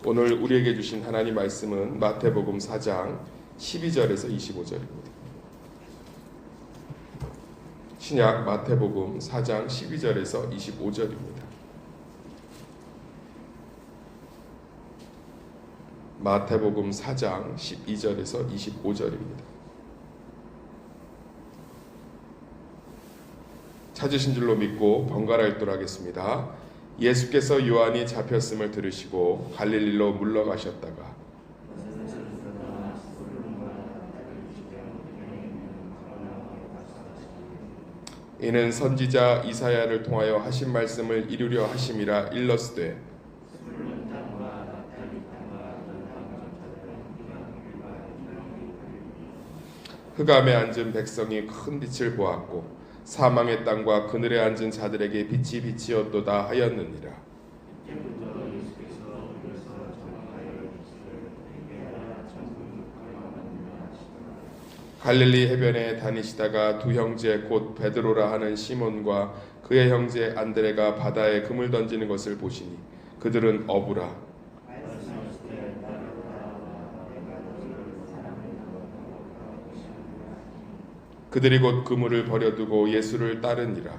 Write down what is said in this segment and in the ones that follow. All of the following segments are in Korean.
오늘 우리에게 주신 하나님 말씀은 마태복음 4장 12절에서 25절입니다. 신약 마태복음 4장 12절에서 25절입니다. 마태복음 4장 12절에서 25절입니다. 찾으신 줄로 믿고 번갈아 읽도록 하겠습니다. 예수께서 요한이 잡혔음을 들으시고 갈릴리로 물러가셨다가 이는 선지자 이사야를 통하여 하신 말씀을 이루려 하심이라 일렀으되 흑암에 앉은 백성이 큰 빛을 보았고 사망의 땅과 그늘에 앉은 자들에게 빛이 빛이었도다 하였느니라. 갈릴리 해변에 다니시다가 두 형제 곧 베드로라 하는 시몬과 그의 형제 안드레가 바다에 그물 던지는 것을 보시니 그들은 어부라. 그들이 곧 그물을 버려두고 예수를 따르니라.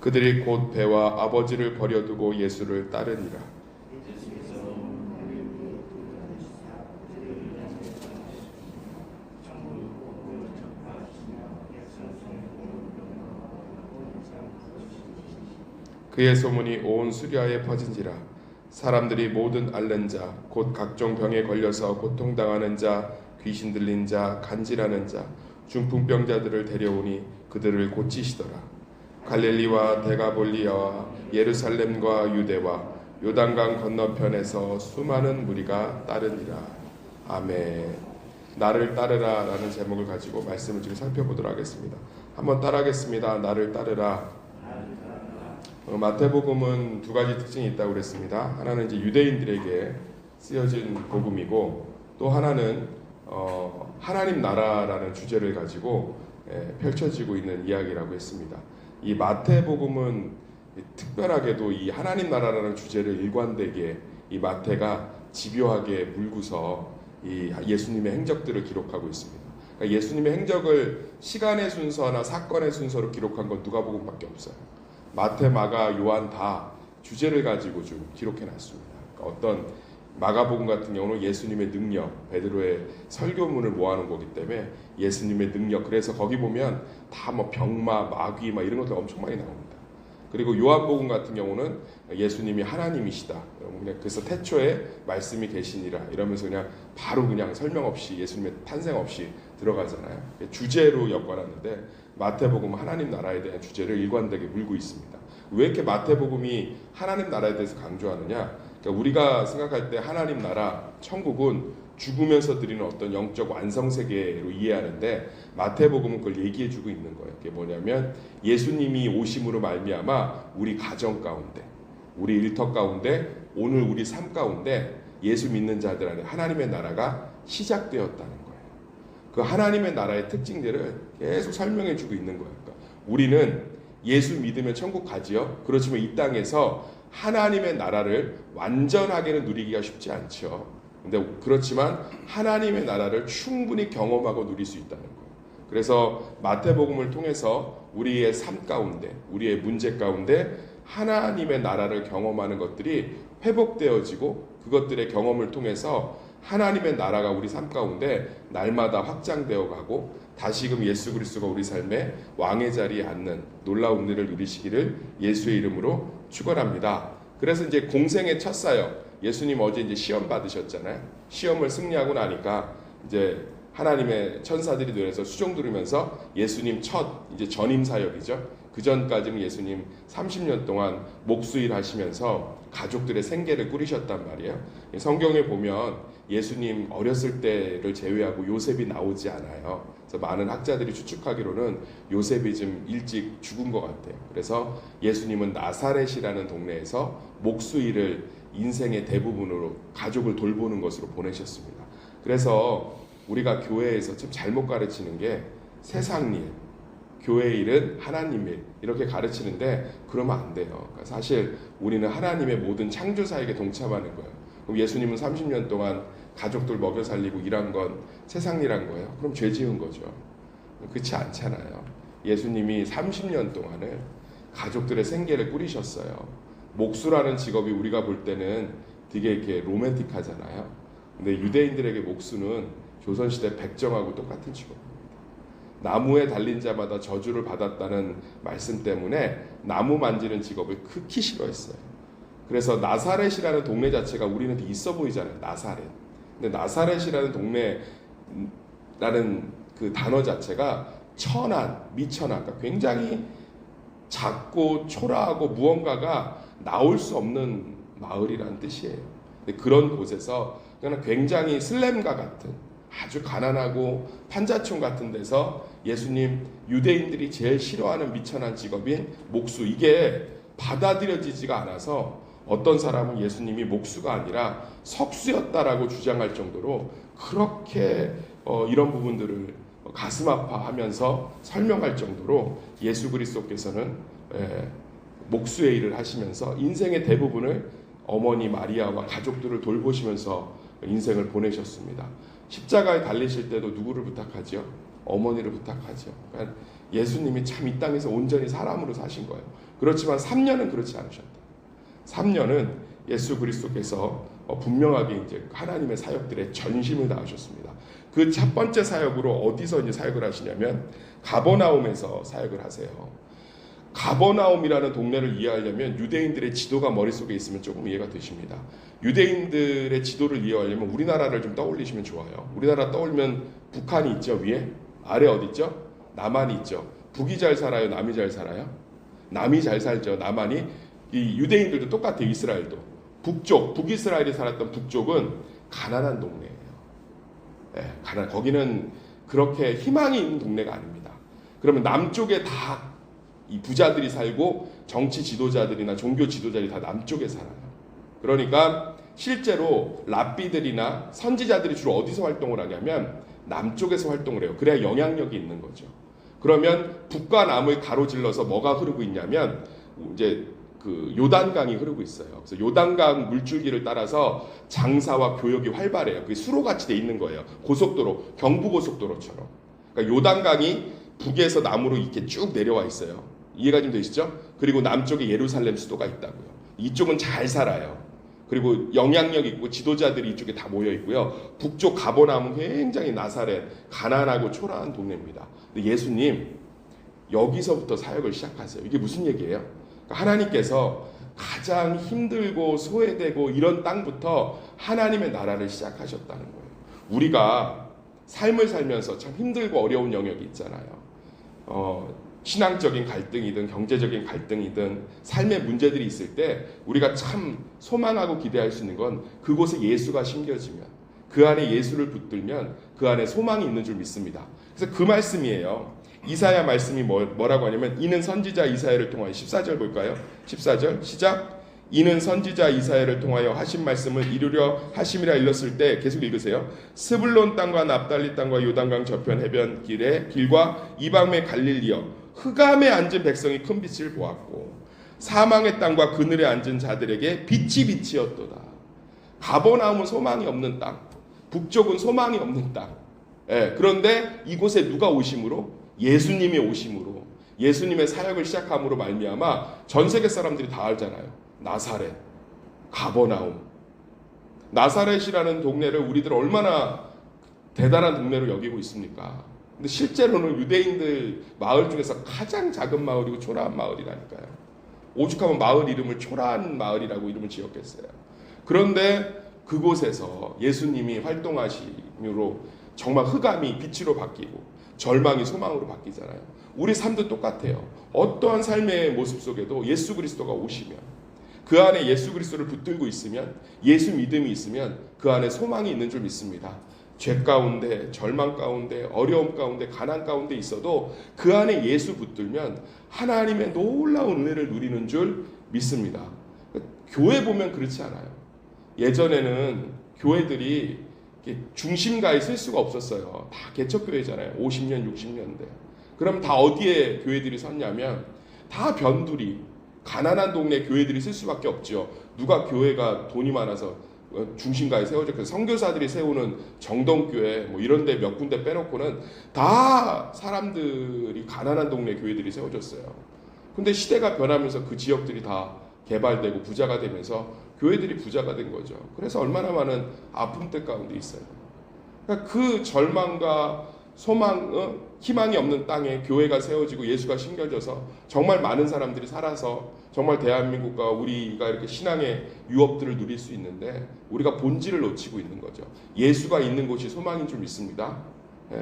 그들이 곧 배와 아버지를 버려두고 예수를 따르니라. 그의 소문이 온 수리아에 퍼진지라. 사람들이 모든 앓는 자, 곧 각종 병에 걸려서 고통당하는 자, 귀신 들린 자, 간질하는 자, 중풍병자들을 데려오니 그들을 고치시더라. 갈릴리와 데가볼리아와 예루살렘과 유대와 요단강 건너편에서 수많은 무리가 따르니라. 아멘. 나를 따르라 라는 제목을 가지고 말씀을 지금 살펴보도록 하겠습니다. 한번 따라하겠습니다. 나를 따르라. 마태복음은 두 가지 특징이 있다고 그랬습니다. 하나는 이제 유대인들에게 쓰여진 복음이고 또 하나는 하나님 나라라는 주제를 가지고 펼쳐지고 있는 이야기라고 했습니다. 이 마태복음은 특별하게도 이 하나님 나라라는 주제를 일관되게 이 마태가 집요하게 물고서 이 예수님의 행적들을 기록하고 있습니다. 그러니까 예수님의 행적을 시간의 순서나 사건의 순서로 기록한 건 누가복음밖에 없어요. 마태, 마가, 요한 다 주제를 가지고 좀 기록해놨습니다. 그러니까 어떤 마가복음 같은 경우는 예수님의 능력, 베드로의 설교문을 모아놓은 거기 때문에 예수님의 능력, 그래서 거기 보면 다 뭐 병마, 마귀 막 이런 것들 엄청 많이 나옵니다. 그리고 요한복음 같은 경우는 예수님이 하나님이시다. 그래서 태초에 말씀이 계시니라 이러면서 그냥 바로 그냥 설명 없이 예수님의 탄생 없이 들어가잖아요. 주제로 엮어놨는데 마태복음은 하나님 나라에 대한 주제를 일관되게 물고 있습니다. 왜 이렇게 마태복음이 하나님 나라에 대해서 강조하느냐? 그러니까 우리가 생각할 때 하나님 나라, 천국은 죽으면서 드리는 어떤 영적 완성세계로 이해하는데 마태복음은 그걸 얘기해주고 있는 거예요. 그게 뭐냐면 예수님이 오심으로 말미암아 우리 가정 가운데, 우리 일터 가운데, 오늘 우리 삶 가운데 예수 믿는 자들 안에 하나님의 나라가 시작되었다는 거예요. 그 하나님의 나라의 특징들을 계속 설명해주고 있는 거예요. 그러니까 우리는 예수 믿으면 천국 가지요. 그렇지만 이 땅에서 하나님의 나라를 완전하게는 누리기가 쉽지 않죠. 근데 그렇지만 하나님의 나라를 충분히 경험하고 누릴 수 있다는 거예요. 그래서 마태복음을 통해서 우리의 삶 가운데, 우리의 문제 가운데 하나님의 나라를 경험하는 것들이 회복되어지고 그것들의 경험을 통해서 하나님의 나라가 우리 삶 가운데 날마다 확장되어 가고 다시금 예수 그리스도가 우리 삶의 왕의 자리에 앉는 놀라운 은혜를 누리시기를 예수의 이름으로 축원합니다. 그래서 이제 공생의 첫 사역, 예수님 어제 이제 시험 받으셨잖아요. 시험을 승리하고 나니까 이제 하나님의 천사들이 되어서 수종 들으면서 예수님 첫 이제 전임 사역이죠. 그 전까지는 예수님 30년 동안 목수일 하시면서 가족들의 생계를 꾸리셨단 말이에요. 성경에 보면 예수님 어렸을 때를 제외하고 요셉이 나오지 않아요. 그래서 많은 학자들이 추측하기로는 요셉이 좀 일찍 죽은 것 같아요. 그래서 예수님은 나사렛이라는 동네에서 목수일을 인생의 대부분으로 가족을 돌보는 것으로 보내셨습니다. 그래서 우리가 교회에서 좀 잘못 가르치는 게 세상 일, 교회 일은 하나님 일 이렇게 가르치는데 그러면 안 돼요. 그러니까 사실 우리는 하나님의 모든 창조사에게 동참하는 거예요. 그럼 예수님은 30년 동안 가족들 먹여 살리고 일한 건 세상 일한 거예요? 그럼 죄 지은 거죠. 그렇지 않잖아요. 예수님이 30년 동안을 가족들의 생계를 꾸리셨어요. 목수라는 직업이 우리가 볼 때는 되게 이렇게 로맨틱하잖아요. 근데 유대인들에게 목수는 조선시대 백정하고 똑같은 직업입니다. 나무에 달린 자마다 저주를 받았다는 말씀 때문에 나무 만지는 직업을 극히 싫어했어요. 그래서 나사렛이라는 동네 자체가 우리는 되게 있어 보이잖아요. 나사렛. 근데 나사렛이라는 동네라는 그 단어 자체가 천한, 미천한, 그러니까 굉장히 작고 초라하고 무언가가 나올 수 없는 마을이라는 뜻이에요. 근데 그런 곳에서 그냥 굉장히 슬램과 같은 아주 가난하고 판자촌 같은 데서 예수님 유대인들이 제일 싫어하는 미천한 직업인 목수, 이게 받아들여지지가 않아서 어떤 사람은 예수님이 목수가 아니라 석수였다라고 주장할 정도로 그렇게 이런 부분들을 가슴 아파하면서 설명할 정도로 예수 그리스도께서는 목수의 일을 하시면서 인생의 대부분을 어머니 마리아와 가족들을 돌보시면서 인생을 보내셨습니다. 십자가에 달리실 때도 누구를 부탁하죠? 어머니를 부탁하죠. 그러니까 예수님이 참 이 땅에서 온전히 사람으로 사신 거예요. 그렇지만 3년은 그렇지 않으셨다. 3년은 예수 그리스도께서 분명하게 이제 하나님의 사역들의 전심을 다하셨습니다. 그 첫 번째 사역으로 어디서 이제 사역을 하시냐면 가버나움에서 사역을 하세요. 가버나움이라는 동네를 이해하려면 유대인들의 지도가 머릿속에 있으면 조금 이해가 되십니다. 유대인들의 지도를 이해하려면 우리나라를 좀 떠올리시면 좋아요. 우리나라 떠올리면 북한이 있죠, 위에. 아래 어디 있죠? 남한이 있죠. 북이 잘 살아요, 남이 잘 살아요? 남이 잘 살죠. 남한이. 이 유대인들도 똑같아요. 이스라엘도. 북쪽, 북이스라엘이 살았던 북쪽은 가난한 동네예요. 거기는 그렇게 희망이 있는 동네가 아닙니다. 그러면 남쪽에 다 이 부자들이 살고 정치 지도자들이나 종교 지도자들이 다 남쪽에 살아요. 그러니까 실제로 랍비들이나 선지자들이 주로 어디서 활동을 하냐면 남쪽에서 활동을 해요. 그래야 영향력이 있는 거죠. 그러면 북과 남을 가로질러서 뭐가 흐르고 있냐면 이제 그 요단강이 흐르고 있어요. 그래서 요단강 물줄기를 따라서 장사와 교역이 활발해요. 그게 수로같이 돼 있는 거예요. 고속도로, 경부고속도로처럼. 그러니까 요단강이 북에서 남으로 이렇게 쭉 내려와 있어요. 이해가 좀 되시죠? 그리고 남쪽에 예루살렘 수도가 있다고요. 이쪽은 잘 살아요. 그리고 영향력 있고 지도자들이 이쪽에 다 모여 있고요. 북쪽 가버나움은 굉장히 나사렛, 가난하고 초라한 동네입니다. 근데 예수님 여기서부터 사역을 시작하세요. 이게 무슨 얘기예요? 하나님께서 가장 힘들고 소외되고 이런 땅부터 하나님의 나라를 시작하셨다는 거예요. 우리가 삶을 살면서 참 힘들고 어려운 영역이 있잖아요. 신앙적인 갈등이든 경제적인 갈등이든 삶의 문제들이 있을 때 우리가 참 소망하고 기대할 수 있는 건 그곳에 예수가 심겨지면, 그 안에 예수를 붙들면 그 안에 소망이 있는 줄 믿습니다. 그래서 그 말씀이에요. 이사야 말씀이 뭐라고 하냐면, 이는 선지자 이사야를 통하여, 14절 볼까요? 14절 시작. 이는 선지자 이사야를 통하여 하신 말씀을 이루려 하심이라 일렀을 때, 계속 읽으세요. 스불론 땅과 납달리 땅과 요단강 저편 해변 길과 이방의 갈릴리여, 흑암에 앉은 백성이 큰 빛을 보았고 사망의 땅과 그늘에 앉은 자들에게 빛이 빛이었도다. 가버나움은 소망이 없는 땅, 북쪽은 소망이 없는 땅. 그런데 이곳에 누가 오심으로? 예수님이 오심으로, 예수님의 사역을 시작함으로 말미암아 전 세계 사람들이 다 알잖아요. 나사렛, 가버나움. 나사렛이라는 동네를 우리들 얼마나 대단한 동네로 여기고 있습니까? 근데 실제로는 유대인들 마을 중에서 가장 작은 마을이고 초라한 마을이라니까요. 오죽하면 마을 이름을 초라한 마을이라고 이름을 지었겠어요. 그런데 그곳에서 예수님이 활동하심으로 정말 흑암이 빛으로 바뀌고 절망이 소망으로 바뀌잖아요. 우리 삶도 똑같아요. 어떠한 삶의 모습 속에도 예수 그리스도가 오시면, 그 안에 예수 그리스도를 붙들고 있으면, 예수 믿음이 있으면 그 안에 소망이 있는 줄 믿습니다. 죄 가운데, 절망 가운데, 어려움 가운데, 가난 가운데 있어도 그 안에 예수 붙들면 하나님의 놀라운 은혜를 누리는 줄 믿습니다. 교회 보면 그렇지 않아요. 예전에는 교회들이 중심가에 쓸 수가 없었어요. 다 개척교회잖아요. 50년, 60년대. 그럼 다 어디에 교회들이 섰냐면 다 변두리, 가난한 동네 교회들이 쓸 수밖에 없죠. 누가 교회가 돈이 많아서 중심가에 세워졌고 선교사들이 세우는 정동교회 뭐 이런 데 몇 군데 빼놓고는 다 사람들이 가난한 동네 교회들이 세워졌어요. 근데 시대가 변하면서 그 지역들이 다 개발되고 부자가 되면서 교회들이 부자가 된 거죠. 그래서 얼마나 많은 아픔들 가운데 있어요. 그러니까 그 절망과 소망, 희망이 없는 땅에 교회가 세워지고 예수가 심겨져서 정말 많은 사람들이 살아서 정말 대한민국과 우리가 이렇게 신앙의 유업들을 누릴 수 있는데 우리가 본질을 놓치고 있는 거죠. 예수가 있는 곳이 소망인 줄 믿습니다.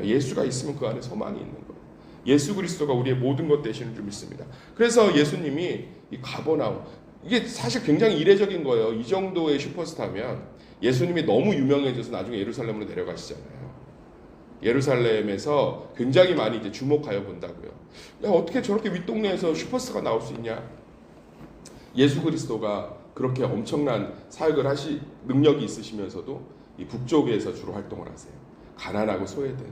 예수가 있으면 그 안에 소망이 있는 거예요. 예수 그리스도가 우리의 모든 것 되시는 줄 믿습니다. 그래서 예수님이 이 가버나움, 이게 사실 굉장히 이례적인 거예요. 이 정도의 슈퍼스타면 예수님이 너무 유명해져서 나중에 예루살렘으로 내려가시잖아요. 예루살렘에서 굉장히 많이 이제 주목하여 본다고요. 야, 어떻게 저렇게 윗동네에서 슈퍼스타가 나올 수 있냐? 예수 그리스도가 그렇게 엄청난 사역을 능력이 있으시면서도 이 북쪽에서 주로 활동을 하세요. 가난하고 소외된,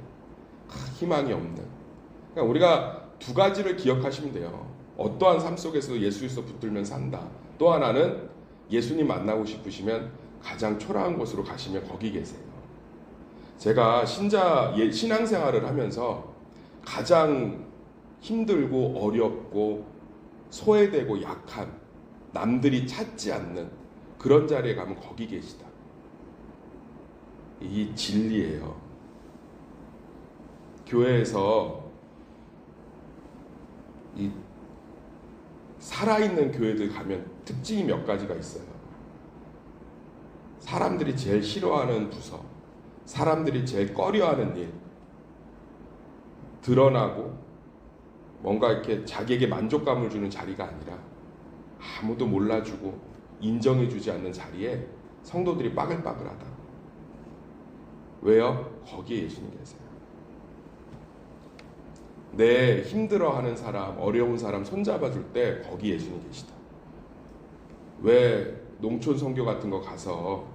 희망이 없는. 그러니까 우리가 두 가지를 기억하시면 돼요. 어떠한 삶 속에서도 예수 그리스도 붙들면 산다. 또 하나는 예수님 만나고 싶으시면 가장 초라한 곳으로 가시면 거기 계세요. 제가 신앙생활을 하면서 가장 힘들고 어렵고 소외되고 약한 남들이 찾지 않는 그런 자리에 가면 거기 계시다. 이 진리예요. 교회에서 이 살아있는 교회들 가면 특징이 몇 가지가 있어요. 사람들이 제일 싫어하는 부서, 사람들이 제일 꺼려하는 일, 드러나고 뭔가 이렇게 자기에게 만족감을 주는 자리가 아니라 아무도 몰라주고 인정해주지 않는 자리에 성도들이 빠글빠글하다. 왜요? 거기에 예수님 계세요. 내 힘들어하는 사람, 어려운 사람 손잡아줄 때 거기 예수님 계시다. 왜 농촌 선교 같은 거 가서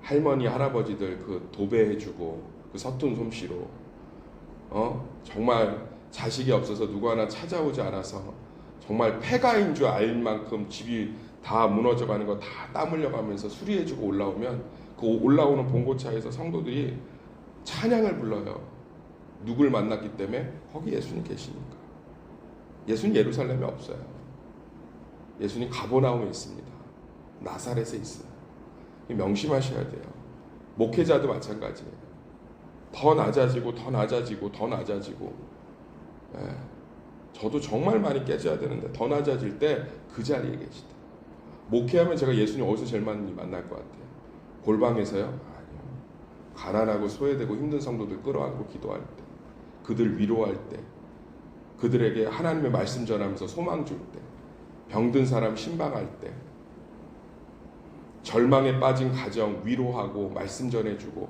할머니 할아버지들 그 도배해주고 그 서툰 솜씨로 정말 자식이 없어서 누구 하나 찾아오지 않아서 정말 폐가인 줄 알 만큼 집이 다 무너져가는 거 다 땀 흘려가면서 수리해주고 올라오면 그 올라오는 봉고차에서 성도들이 찬양을 불러요. 누굴 만났기 때문에 거기 예수님 계시니까. 예수님 예루살렘에 없어요. 예수님 가버나움에 있습니다. 나사렛에 있어요. 명심하셔야 돼요. 목회자도 마찬가지예요. 더 낮아지고 더 낮아지고 더 낮아지고. 저도 정말 많이 깨져야 되는데 더 낮아질 때 그 자리에 계시다. 목회하면 제가 예수님 어디서 제일 많이 만날 것 같아요? 골방에서요? 아니요. 가난하고 소외되고 힘든 성도들 끌어안고 기도할 때, 그들 위로할 때, 그들에게 하나님의 말씀 전하면서 소망 줄 때, 병든 사람 신방할 때, 절망에 빠진 가정 위로하고 말씀 전해주고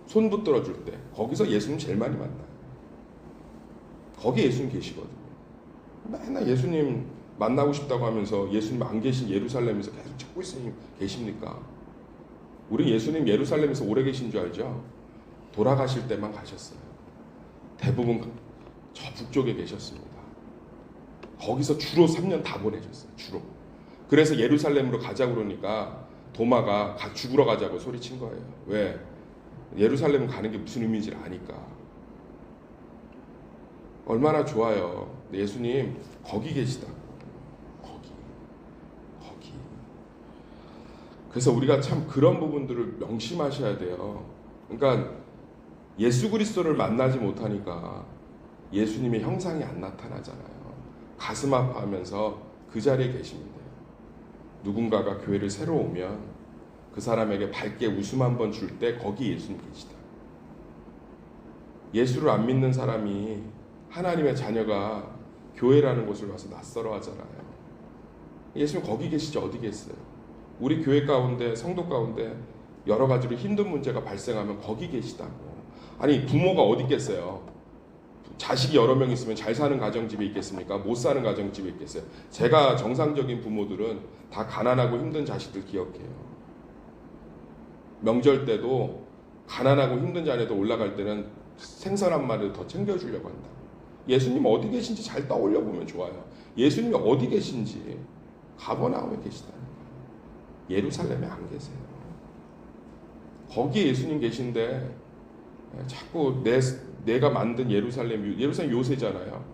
손 붙들어 줄 때, 거기서 예수님 제일 많이 만나요. 거기 예수님 계시거든요. 맨날 예수님 만나고 싶다고 하면서 예수님 안 계신 예루살렘에서 계속 찾고 있으니 계십니까? 우리 예수님 예루살렘에서 오래 계신 줄 알죠? 돌아가실 때만 가셨어요. 대부분 저 북쪽에 계셨습니다. 거기서 주로 3년 다 보내셨어요. 주로. 그래서 예루살렘으로 가자고 그러니까 도마가 죽으러 가자고 소리친 거예요. 왜? 예루살렘 가는 게 무슨 의미인지를 아니까. 얼마나 좋아요. 예수님 거기 계시다. 거기. 그래서 우리가 참 그런 부분들을 명심하셔야 돼요. 그러니까 예수 그리스도를 만나지 못하니까 예수님의 형상이 안 나타나잖아요. 가슴 아파하면서 그 자리에 계시면 돼요. 누군가가 교회를 새로 오면 그 사람에게 밝게 웃음 한번 줄 때 거기 예수님 계시다. 예수를 안 믿는 사람이 하나님의 자녀가 교회라는 곳을 와서 낯설어 하잖아요. 예수님 거기 계시지 어디 계세요? 우리 교회 가운데 성도 가운데 여러 가지로 힘든 문제가 발생하면 거기 계시다고. 아니 부모가 어디 있겠어요? 자식이 여러 명 있으면 잘 사는 가정집에 있겠습니까? 못 사는 가정집에 있겠어요? 제가 정상적인 부모들은 다 가난하고 힘든 자식들 기억해요. 명절 때도 가난하고 힘든 자리에도 올라갈 때는 생선 한 마리를 더 챙겨주려고 한다. 예수님 어디 계신지 잘 떠올려 보면 좋아요. 예수님이 어디 계신지 가버나움에 계시다는 거예요. 예루살렘에 안 계세요. 거기에 예수님 계신데 자꾸 내가 만든 예루살렘 요새잖아요.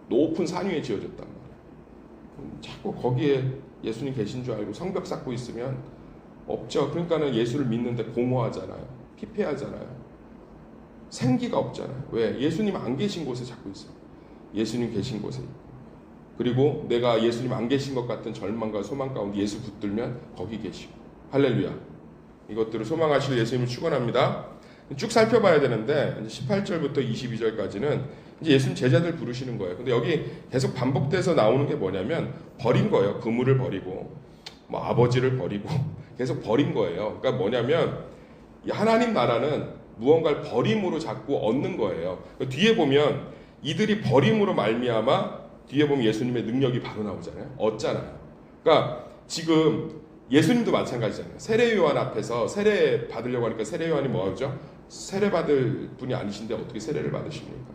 높은 산 위에 지어졌단 말이에요. 자꾸 거기에 예수님 계신 줄 알고 성벽 쌓고 있으면 없죠. 그러니까는 예수를 믿는데 공허하잖아요. 피폐하잖아요. 생기가 없잖아요. 왜? 예수님 안 계신 곳에 자꾸 있어요. 예수님 계신 곳에 있고. 그리고 내가 예수님 안 계신 것 같은 절망과 소망 가운데 예수 붙들면 거기 계시고. 할렐루야. 이것들을 소망하실 예수님을 축원합니다. 쭉 살펴봐야 되는데 18절부터 22절까지는 이제 예수님 제자들 부르시는 거예요. 근데 여기 계속 반복돼서 나오는 게 뭐냐면 버린 거예요. 그물을 버리고 뭐 아버지를 버리고 계속 버린 거예요. 그러니까 뭐냐면 하나님 나라는 무언가를 버림으로 자꾸 얻는 거예요. 뒤에 보면 이들이 버림으로 말미암아 뒤에 보면 예수님의 능력이 바로 나오잖아요. 얻잖아요. 그러니까 지금 예수님도 마찬가지잖아요. 세례 요한 앞에서 세례 받으려고 하니까 세례 요한이 뭐하죠? 세례 받을 분이 아니신데 어떻게 세례를 받으십니까?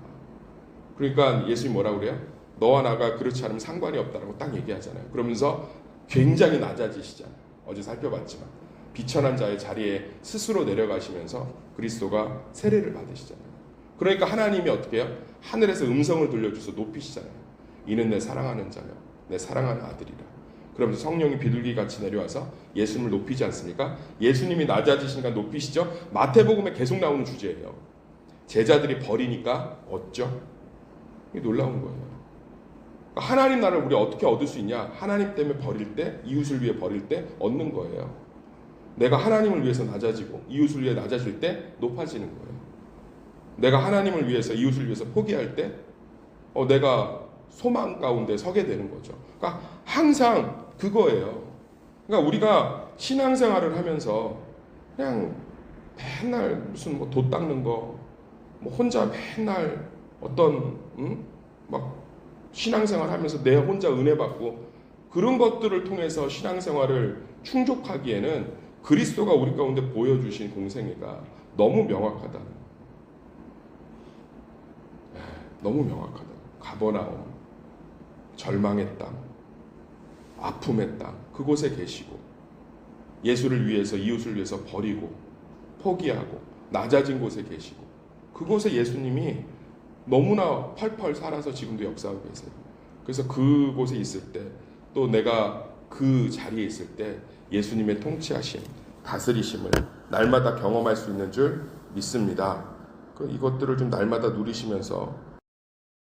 그러니까 예수님 뭐라고 그래요? 너와 나가 그렇지 않으면 상관이 없다라고 딱 얘기하잖아요. 그러면서 굉장히 낮아지시잖아요. 어제 살펴봤지만 비천한 자의 자리에 스스로 내려가시면서 그리스도가 세례를 받으시잖아요. 그러니까 하나님이 어떻게 해요? 하늘에서 음성을 들려주셔서 높이시잖아요. 이는 내 사랑하는 자며 내 사랑하는 아들이라. 그러면서 성령이 비둘기같이 내려와서 예수님을 높이지 않습니까? 예수님이 낮아지시니까 높이시죠. 마태복음에 계속 나오는 주제예요. 제자들이 버리니까 얻죠. 이게 놀라운 거예요. 그러니까 하나님 나라를 우리 어떻게 얻을 수 있냐? 하나님 때문에 버릴 때, 이웃을 위해 버릴 때 얻는 거예요. 내가 하나님을 위해서 낮아지고 이웃을 위해 낮아질 때 높아지는 거예요. 내가 하나님을 위해서 이웃을 위해서 포기할 때 내가 소망 가운데 서게 되는 거죠. 그러니까 항상 그거예요. 그러니까 우리가 신앙생활을 하면서 그냥 맨날 무슨 뭐 돛 닦는 거, 뭐 혼자 맨날 어떤 막 신앙생활 하면서 내 혼자 은혜 받고 그런 것들을 통해서 신앙생활을 충족하기에는 그리스도가 우리 가운데 보여주신 공생애가 너무 명확하다. 너무 명확하다. 가버나움, 절망의 땅, 아픔의 땅, 그곳에 계시고 예수를 위해서 이웃을 위해서 버리고 포기하고 낮아진 곳에 계시고 그곳에 예수님이 너무나 펄펄 살아서 지금도 역사하고 계세요. 그래서 그곳에 있을 때 또 내가 그 자리에 있을 때 예수님의 통치하심, 다스리심을 날마다 경험할 수 있는 줄 믿습니다. 이것들을 좀 날마다 누리시면서